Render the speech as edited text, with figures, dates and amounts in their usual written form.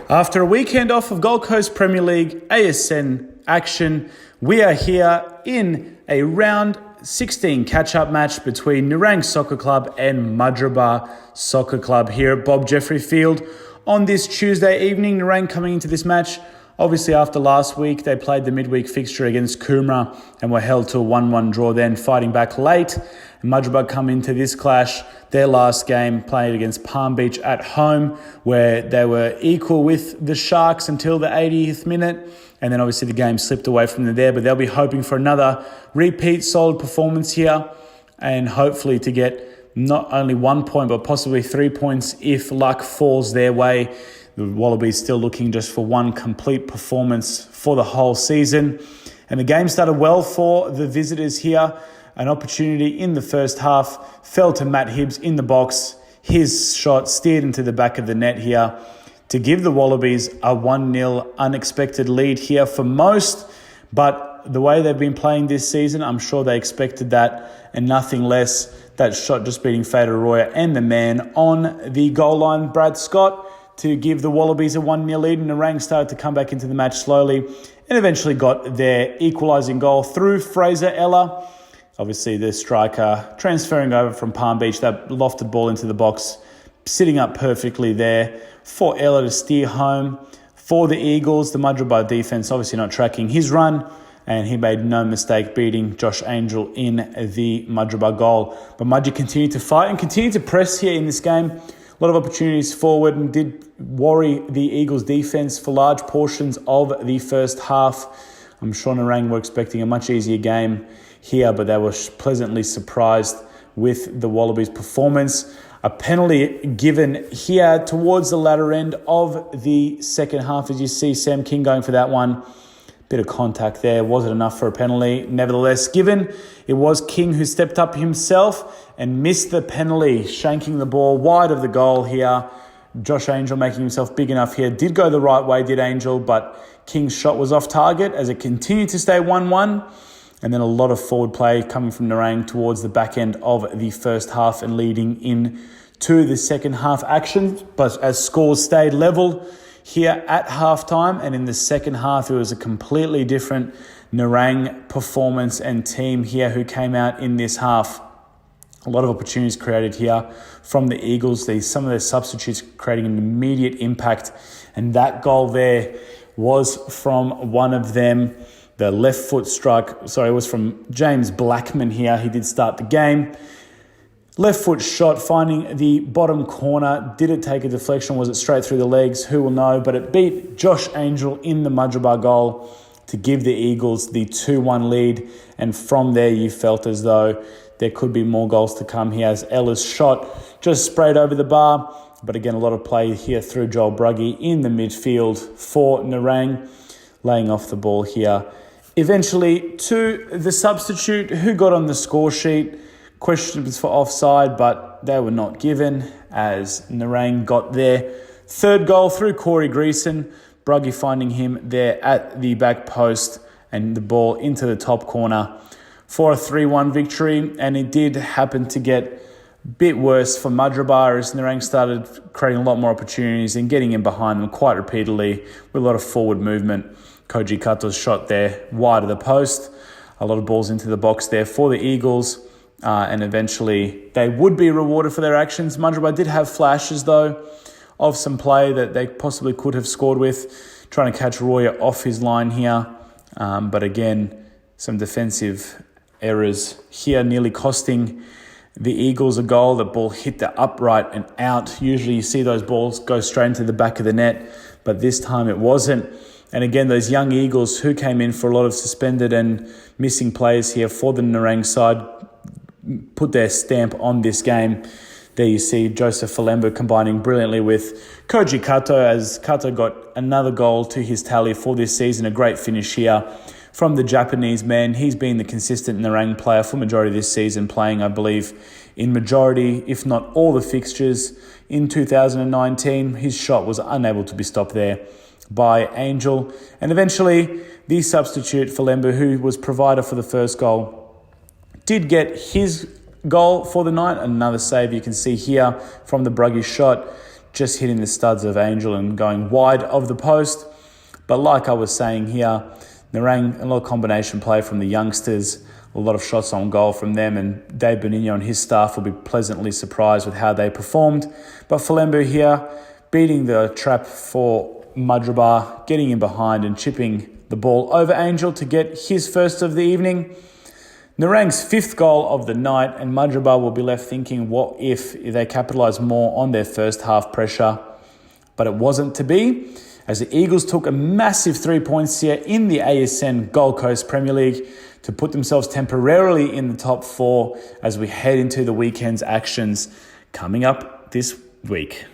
After a weekend off of Gold Coast Premier League ASN action, we are here in a round 16 catch-up match between Nerang Soccer Club and Mudgeeraba Soccer Club here at Bob Jeffrey Field on this Tuesday evening. Nerang coming into this match, obviously after last week, they played the midweek fixture against Coomera and were held to a 1-1 draw then, fighting back late. And Mudgeeraba come into this clash, their last game played against Palm Beach at home, where they were equal with the Sharks until the 80th minute. And then obviously the game slipped away from them there, but they'll be hoping for another repeat solid performance here and hopefully to get not only 1 point, but possibly 3 points if luck falls their way. The Wallabies still looking just for one complete performance for the whole season. And the game started well for the visitors here. An opportunity in the first half fell to Matt Hibbs in the box. His shot steered into the back of the net here to give the Wallabies a 1-0 unexpected lead here for most. But the way they've been playing this season, I'm sure they expected that and nothing less. That shot just beating Fade Arroyo and the man on the goal line, Brad Scott, to give the Wallabies a 1-0 lead. And Nerang started to come back into the match slowly and eventually got their equalising goal through Fraser Ella. Obviously, the striker transferring over from Palm Beach, that lofted ball into the box, sitting up perfectly there for Ella to steer home. For the Eagles, the Mudgeeraba defence obviously not tracking his run, and he made no mistake beating Josh Angel in the Mudgeeraba goal. But Mudgee continued to fight and continued to press here in this game. A lot of opportunities forward and did worry the Eagles defence for large portions of the first half. I'm sure Nerang were expecting a much easier game here, but they were pleasantly surprised with the Wallabies' performance. A penalty given here towards the latter end of the second half, as you see Sam King going for that one. Bit of contact there. Wasn't enough for a penalty. Nevertheless, given, it was King who stepped up himself and missed the penalty, shanking the ball wide of the goal here. Josh Angel making himself big enough here. Did go the right way, did Angel, but King's shot was off target as it continued to stay 1-1. And then a lot of forward play coming from Nerang towards the back end of the first half and leading in to the second half action. But as scores stayed level here at halftime, and in the second half, it was a completely different Nerang performance and team here who came out in this half. A lot of opportunities created here from the Eagles. Some of their substitutes creating an immediate impact. And that goal there was from one of them. The left foot strike, it was from James Blackman here. He did start the game. Left foot shot, finding the bottom corner. Did it take a deflection? Was it straight through the legs? Who will know? But it beat Josh Angel in the Mudgeeraba goal to give the Eagles the 2-1 lead. And from there, you felt as though there could be more goals to come here as Ella's shot just sprayed over the bar. But again, a lot of play here through Joel Bruggy in the midfield for Nerang, laying off the ball here. Eventually to the substitute who got on the score sheet. Questions for offside, but they were not given as Nerang got their third goal through Corey Greason. Bruggy finding him there at the back post and the ball into the top corner for a 3-1 victory. And it did happen to get a bit worse for Mudgeeraba as Nerang started creating a lot more opportunities and getting in behind them quite repeatedly with a lot of forward movement. Koji Kato's shot there wide of the post. A lot of balls into the box there for the Eagles. And eventually they would be rewarded for their actions. Mudgeeraba did have flashes, though, of some play that they possibly could have scored with, trying to catch Royer off his line here. But again, some defensive errors here nearly costing the Eagles a goal. The ball hit the upright and out. Usually you see those balls go straight into the back of the net, but this time it wasn't. And again, those young Eagles who came in for a lot of suspended and missing players here for the Nerang side put their stamp on this game. There you see Joseph Falembo combining brilliantly with Koji Kato as Kato got another goal to his tally for this season. A great finish here from the Japanese man. He's been the consistent Nerang player for majority of this season, playing, I believe, in majority, if not all the fixtures in 2019. His shot was unable to be stopped there by Angel. And eventually, the substitute Falembo, who was provider for the first goal, did get his goal for the night. Another save you can see here from the Bruggy shot. just hitting the studs of Angel and going wide of the post. But like I was saying here, Nerang, a lot of combination play from the youngsters, a lot of shots on goal from them, and Dave Benigno and his staff will be pleasantly surprised with how they performed. But Falembu here, beating the trap for Mudgeeraba, getting in behind and chipping the ball over Angel to get his first of the evening. Nerang's fifth goal of the night, and Mudgeeraba will be left thinking, what if they capitalise more on their first half pressure? But it wasn't to be, as the Eagles took a massive 3 points here in the ASN Gold Coast Premier League to put themselves temporarily in the top 4 as we head into the weekend's actions coming up this week.